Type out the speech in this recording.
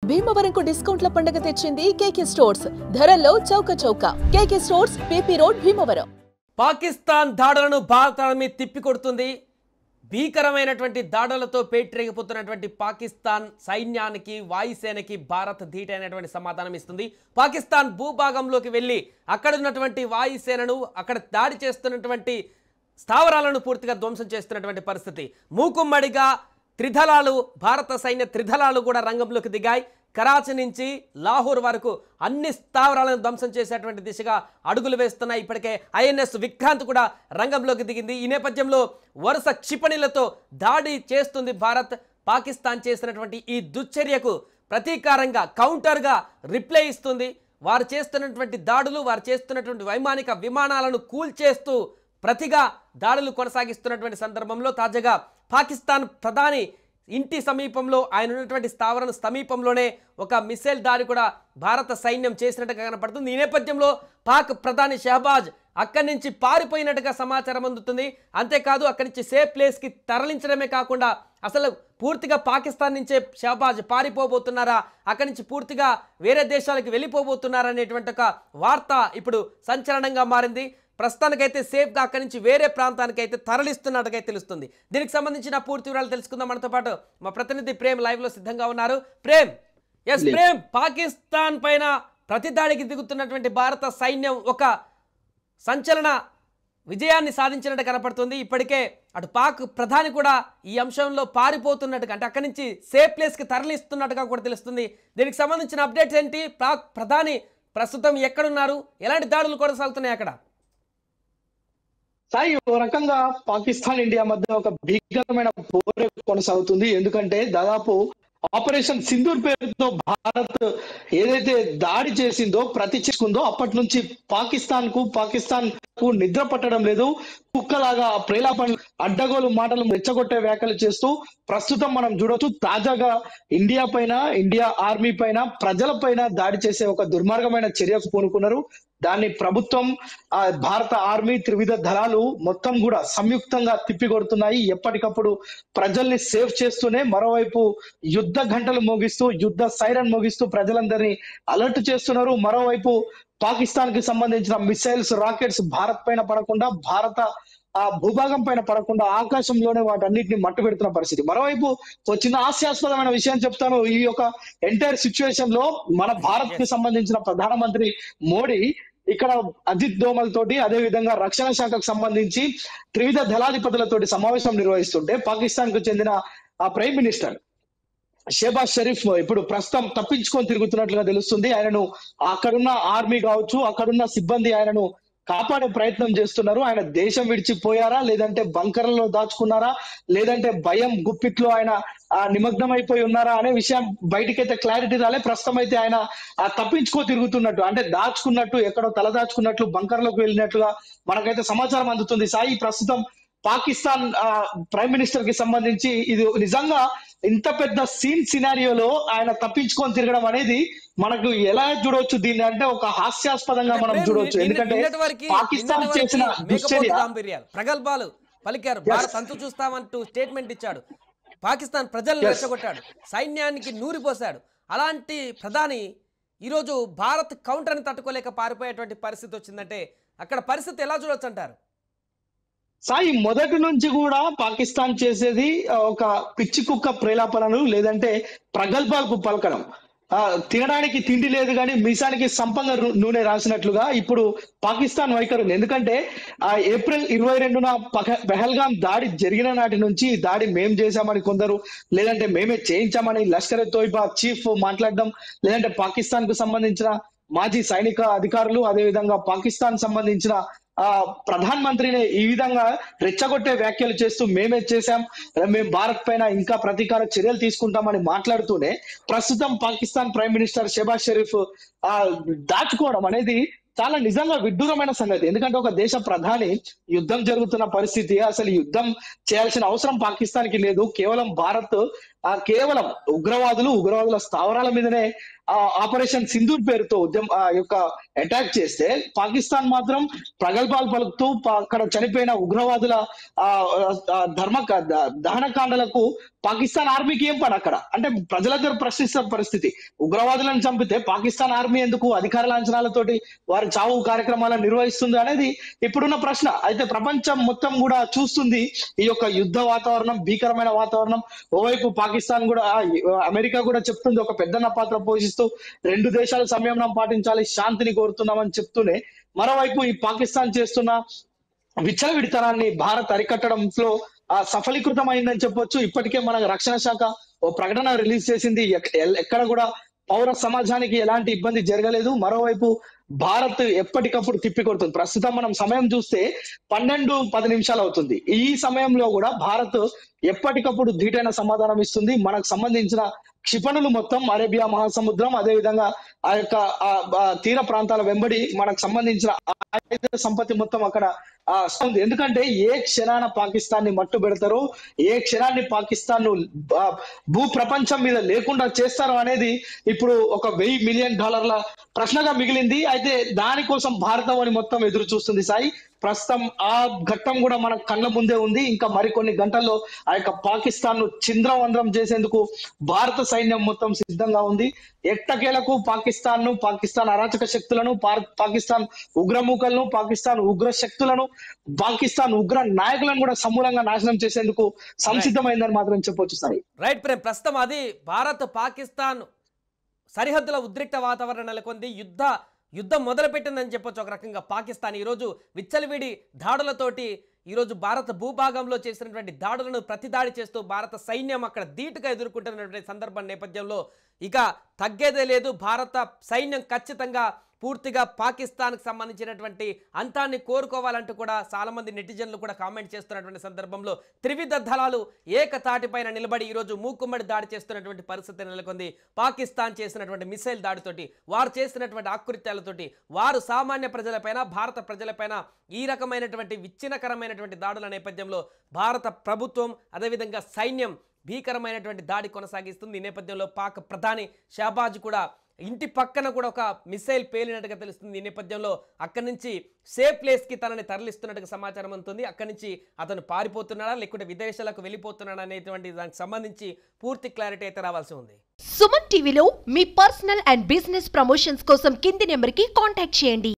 భీమవరంకు డిస్కౌంట్ల పండుగ తెచ్చింది కేకే స్టోర్స్. ధరల్లో చౌక చౌక. కేకే stores, PP road, Bhimavaram. Pakistan దాడులను భారత ఆర్మీ తిప్పికొడుతుంది. భీకరమైనటువంటి దాడులతో పేటరేగిపోతున్నటువంటి పాకిస్తాన్ సైన్యానికి, వాయుసేనకి భారత్ ధీటైనటువంటి సమాధానం ఇస్తుంది. పాకిస్తాన్ భూభాగంలోకి వెళ్ళి అక్కడున్నటువంటి వాయుసేనను, అక్కడ దాడి చేస్తున్నటువంటి స్థావరాలను పూర్తిగా ధ్వంసం చేస్తున్నటువంటి పరిస్థితి. మూకుమ్మడిగా త్రిదళాలు, భారత సైన్య త్రిదళాలు కూడా రంగంలోకి దిగాయి. కరాచీ నుంచి లాహోర్ వరకు అన్ని స్థావరాలను ధ్వంసం చేసేటువంటి దిశగా అడుగులు వేస్తున్నాయి. ఇప్పటికే ఐఎన్ఎస్ విక్రాంత్ కూడా రంగంలోకి దిగింది. ఈ నేపథ్యంలో వరుస క్షిపణులతో దాడి చేస్తుంది భారత్. పాకిస్తాన్ చేసినటువంటి ఈ దుశ్చర్యకు ప్రతీకారంగా, కౌంటర్గా రిప్లై ఇస్తుంది. వారు చేస్తున్నటువంటి దాడులు, వారు చేస్తున్నటువంటి వైమానిక విమానాలను కూల్చేస్తూ ప్రతిగా దాడులు కొనసాగిస్తున్నటువంటి సందర్భంలో తాజాగా పాకిస్తాన్ ప్రధాని ఇంటి సమీపంలో, ఆయన ఉన్నటువంటి స్థావరం సమీపంలోనే ఒక మిసైల్ దాడి కూడా భారత సైన్యం చేసినట్టుగా కనపడుతుంది. ఈ నేపథ్యంలో పాక్ ప్రధాని షహబాజ్ అక్కడి నుంచి పారిపోయినట్టుగా సమాచారం అందుతుంది. అంతేకాదు అక్కడి నుంచి సేఫ్ ప్లేస్కి తరలించడమే కాకుండా అసలు పూర్తిగా పాకిస్తాన్ నుంచే షహబాజ్ పారిపోబోతున్నారా, అక్కడి నుంచి పూర్తిగా వేరే దేశాలకు వెళ్ళిపోబోతున్నారా అనేటువంటి ఒక వార్త ఇప్పుడు సంచలనంగా మారింది. ప్రస్తుతానికైతే సేఫ్గా అక్కడి నుంచి వేరే ప్రాంతానికి అయితే తరలిస్తున్నట్టుగా తెలుస్తుంది. దీనికి సంబంధించిన పూర్తి వివరాలు తెలుసుకుందాం. మనతో పాటు మా ప్రతినిధి ప్రేమ్ లైవ్లో సిద్ధంగా ఉన్నారు. ప్రేమ్, ప్రేమ్, పాకిస్తాన్ పైన ప్రతిదాడికి దిగుతున్నటువంటి భారత సైన్యం ఒక సంచలన విజయాన్ని సాధించినట్టు కనపడుతుంది. ఇప్పటికే అటు పాక్ ప్రధాని కూడా ఈ అంశంలో పారిపోతున్నట్టుగా, అంటే అక్కడి నుంచి సేఫ్ ప్లేస్కి తరలిస్తున్నట్టుగా కూడా తెలుస్తుంది. దీనికి సంబంధించిన అప్డేట్స్ ఏంటి? పాక్ ప్రధాని ప్రస్తుతం ఎక్కడున్నారు? ఎలాంటి దాడులు కొనసాగుతున్నాయి అక్కడ? సాయి, ఓ రకంగా పాకిస్తాన్ ఇండియా మధ్య ఒక భీకరమైన పోరే కొనసాగుతుంది. ఎందుకంటే దాదాపు ఆపరేషన్ సింధూర్ పేరుతో భారత్ ఏదైతే దాడి చేసిందో, ప్రతి చేసుకుందో, అప్పటి నుంచి పాకిస్తాన్ కు నిద్ర పట్టడం లేదు. కుక్కలాగా ప్రేలాపన, అడ్డగోలు మాటలు, రెచ్చగొట్టే వ్యాఖ్యలు చేస్తూ ప్రస్తుతం మనం చూడొచ్చు తాజాగా ఇండియా ఆర్మీ పైన, ప్రజల పైన దాడి చేసే ఒక దుర్మార్గమైన చర్యకు పూనుకున్నారు. దాన్ని ప్రభుత్వం, భారత ఆర్మీ, త్రివిధ దళాలు మొత్తం కూడా సంయుక్తంగా తిప్పికొడుతున్నాయి. ఎప్పటికప్పుడు ప్రజల్ని సేవ్ చేస్తూనే మరోవైపు యుద్ధ గంటలు మోగిస్తూ, యుద్ధ సైరన్ మోగిస్తూ ప్రజలందరినీ అలర్ట్ చేస్తున్నారు. మరోవైపు పాకిస్తాన్ కి సంబంధించిన మిసైల్స్, రాకెట్స్ భారత్ పైన పడకుండా, భారత భూభాగం పైన పడకుండా ఆకాశంలోనే వాటన్నిటిని మట్టు పెడుతున్న పరిస్థితి. మరోవైపు ఒక చిన్న హాస్యాస్పదమైన విషయం చెప్తాను. ఈ యొక్క ఎంటైర్ సిచ్యువేషన్ లో మన భారత్ కి సంబంధించిన ప్రధానమంత్రి మోడీ ఇక్కడ అజిత్ దోమల్ తోటి, అదే విధంగా రక్షణ శాఖకు సంబంధించి త్రివిధ దళాధిపతులతోటి సమావేశం నిర్వహిస్తుంటే పాకిస్తాన్ కు చెందిన ప్రైమ్ మినిస్టర్ షెహబాజ్ షరీఫ్ ఇప్పుడు ప్రస్తుతం తప్పించుకొని తిరుగుతున్నట్లుగా తెలుస్తుంది. ఆయనను అక్కడున్న ఆర్మీ కావచ్చు, అక్కడున్న సిబ్బంది ఆయనను కాపాడే ప్రయత్నం చేస్తున్నారు. ఆయన దేశం విడిచిపోయారా, లేదంటే బంకర్లలో దాచుకున్నారా, లేదంటే భయం గుప్పిట్లో ఆయన నిమగ్నం అయిపోయి ఉన్నారా అనే విషయం బయటికైతే క్లారిటీ రాలే. ప్రస్తుతం అయితే ఆయన తప్పించుకో తిరుగుతున్నట్టు, అంటే దాచుకున్నట్టు, ఎక్కడో తల దాచుకున్నట్లు, బంకర్లోకి వెళ్ళినట్లుగా మనకైతే సమాచారం అందుతుంది. సాయి, ప్రస్తుతం పాకిస్తాన్ ప్రైమ్ మినిస్టర్ కి సంబంధించి ఇది నిజంగా ఇంత పెద్ద సినారియోలో ఆయన తప్పించుకొని తిరగడం అనేది మనకు ఎలా చూడవచ్చు దీన్ని, అంటే ఒక హాస్యాస్పదంగా మనం చూడవచ్చు. ఎందుకంటే పాకిస్తాన్ చేసిన ప్రగల్భాలు పలికారు. భారత్ అంతు చూస్తామంటూ స్టేట్మెంట్ ఇచ్చాడు. పాకిస్తాన్ ప్రజలను రెచ్చగొట్టాడు, సైన్యానికి నూరిపోశాడు. అలాంటి ప్రధాని ఈరోజు భారత్ కౌంటర్ని తట్టుకోలేక పారిపోయేటువంటి పరిస్థితి వచ్చిందంటే అక్కడ పరిస్థితి ఎలా చూడొచ్చు అంటారు? సాయి, మొదటి నుంచి కూడా పాకిస్తాన్ చేసేది ఒక పిచ్చి కుక్క ప్రేలాపనలు, లేదంటే ప్రగల్భాలకు పలకడం. తినడానికి తిండి లేదు కానీ మీసానికి సంపంగ నూనె రాసినట్లుగా ఇప్పుడు పాకిస్తాన్ వైఖరి ఉంది. ఎందుకంటే ఏప్రిల్ 22న పెహల్గాం దాడి జరిగిన నాటి నుంచి దాడి మేం చేశామని కొందరు, లేదంటే మేమే చేయించామని లష్కర్ ఎ తోయిబా చీఫ్ మాట్లాడడం, లేదంటే పాకిస్తాన్ కు సంబంధించిన మాజీ సైనిక అధికారులు, అదేవిధంగా పాకిస్తాన్ సంబంధించిన ప్రధాన మంత్రిని ఈ విధంగా రెచ్చగొట్టే వ్యాఖ్యలు చేస్తూ మేమే చేశాం, మేము భారత్ పైన ఇంకా ప్రతీకార చర్యలు తీసుకుంటామని మాట్లాడుతూనే ప్రస్తుతం పాకిస్తాన్ ప్రైమ్ మినిస్టర్ షెహబాజ్ షరీఫ్ దాచుకోవడం అనేది చాలా నిజంగా విడ్డూరమైన సంగతి. ఎందుకంటే ఒక దేశ ప్రధాని, యుద్ధం జరుగుతున్న పరిస్థితి, అసలు యుద్ధం చేయాల్సిన అవసరం పాకిస్తాన్ కి లేదు, కేవలం భారత్ కేవలం ఉగ్రవాదుల స్థావరాల మీదనే ఆపరేషన్ సింధూర్ పేరుతో యొక్క అటాక్ చేస్తే పాకిస్తాన్ మాత్రం ప్రగల్భాలు పలుకుతూ అక్కడ చనిపోయిన ఉగ్రవాదుల దహనకాండలకు పాకిస్తాన్ ఆర్మీకి ఏం పని అక్కడ అంటే ప్రజలందరూ ప్రశ్నిస్తున్న పరిస్థితి. ఉగ్రవాదులను చంపితే పాకిస్తాన్ ఆర్మీ ఎందుకు అధికార లాంఛనాలతోటి వారి చావు కార్యక్రమాలను నిర్వహిస్తుంది అనేది ఇప్పుడున్న ప్రశ్న. అయితే ప్రపంచం మొత్తం కూడా చూస్తుంది ఈ యొక్క యుద్ధ వాతావరణం, భీకరమైన వాతావరణం. ఓవైపు పాకిస్తాన్ కూడా, అమెరికా కూడా చెప్తుంది ఒక పెద్దన్న పాత్ర పోషిస్తూ రెండు దేశాలు సంయమనం పాటించాలి, శాంతిని కోరుతున్నామని చెప్తూనే మరోవైపు ఈ పాకిస్తాన్ చేస్తున్న విచ్చలవిడితనాన్ని భారత్ అరికట్టడంలో సఫలీకృతమైందని చెప్పొచ్చు. ఇప్పటికే మన రక్షణ శాఖ ఓ ప్రకటన రిలీజ్ చేసింది. ఎక్కడ కూడా పౌర సమాజానికి ఎలాంటి ఇబ్బంది జరగలేదు. మరోవైపు భారత్ ఎప్పటికప్పుడు తిప్పికొడుతుంది. ప్రస్తుతం మనం సమయం చూస్తే 12:10 అవుతుంది. ఈ సమయంలో కూడా భారత్ ఎప్పటికప్పుడు ధీటైన సమాధానం ఇస్తుంది. మనకు సంబంధించిన క్షిపణులు మొత్తం అరేబియా మహాసముద్రం, అదే విధంగా ఆ యొక్క తీర ప్రాంతాల వెంబడి మనకు సంబంధించిన ఆయుధ సంపత్తి మొత్తం అక్కడ ఉంది. ఎందుకంటే ఏ క్షణాన పాకిస్తాన్ ని మట్టు పెడతారో, ఏ క్షణాన్ని పాకిస్తాన్ ను భూ ప్రపంచం మీద లేకుండా చేస్తారో అనేది ఇప్పుడు ఒక $1,000 మిలియన్ ప్రశ్నగా మిగిలింది. అయితే దానికోసం భారతవని మొత్తం ఎదురు చూస్తుంది సాయి. ప్రస్తుతం ఆ ఘట్టం కూడా మన కళ్ళ ముందే ఉంది. ఇంకా మరికొన్ని గంటల్లో ఆ యొక్క పాకిస్తాన్ ను చింద్రవంద్రం చేసేందుకు భారత సైన్యం మొత్తం సిద్ధంగా ఉంది. ఎట్టకేలకు పాకిస్తాన్ అరాచక శక్తులను, పాకిస్తాన్ ఉగ్రమూకలను, పాకిస్తాన్ ఉగ్ర శక్తులను, పాకిస్తాన్ ఉగ్ర నాయకులను కూడా సమూలంగా నాశనం చేసేందుకు సంసిద్ధమైందని మాత్రం చెప్పొచ్చు సాయి. రైట్ ప్రేమ్, ప్రస్తుతం అది భారత్ పాకిస్తాన్ సరిహద్దుల ఉద్రిక్త వాతావరణం నెలకొంది. యుద్ధం మొదలుపెట్టిందని చెప్పొచ్చు. ఒక రకంగా పాకిస్తాన్ ఈరోజు విచ్చలవిడి దాడులతోటి ఈరోజు భారత భూభాగంలో చేసినటువంటి దాడులను ప్రతిదాడి చేస్తూ భారత సైన్యం అక్కడ ధీటుగా ఎదుర్కొంటున్నటువంటి సందర్భం నేపథ్యంలో ఇక తగ్గేదే లేదు. భారత సైన్యం ఖచ్చితంగా పూర్తిగా పాకిస్తాన్కి సంబంధించినటువంటి అంతాన్ని కోరుకోవాలంటూ కూడా చాలామంది నెటిజన్లు కూడా కామెంట్ చేస్తున్నటువంటి సందర్భంలో త్రివిధ దళాలు ఏకతాటిపైన నిలబడి ఈరోజు మూకుమ్మడి దాడి చేస్తున్నటువంటి పరిస్థితి నెలకొంది. పాకిస్తాన్ చేసినటువంటి మిసైల్ దాడితోటి, వారు చేసినటువంటి ఆకృత్యాలతోటి, వారు సామాన్య ప్రజలపైన, భారత ప్రజలపైన ఈ రకమైనటువంటి విచ్ఛిన్నకరమైనటువంటి దాడుల నేపథ్యంలో భారత ప్రభుత్వం అదేవిధంగా సైన్యం భీకరమైనటువంటి దాడి కొనసాగిస్తుంది. ఈ నేపథ్యంలో పాక్ ప్రధాని షహబాజ్ కూడా ఇంటి పక్కన కూడా ఒక మిసైల్ పేలినట్టుగా తెలుస్తుంది. ఈ నేపథ్యంలో అక్కడి నుంచి సేఫ్ ప్లేస్కి తనని తరలిస్తున్నట్టుగా సమాచారం అందుతుంది. అక్కడి నుంచి అతను పారిపోతున్నాడా లేకుంటే విదేశాలకు వెళ్ళిపోతున్నాడా అనేటువంటి దానికి సంబంధించి పూర్తి క్లారిటీ అయితే రావాల్సి ఉంది. సుమన్ టీవీలో మీ పర్సనల్ అండ్ బిజినెస్ ప్రమోషన్స్ కోసం కింది నెంబర్కి కాంటాక్ట్ చేయండి.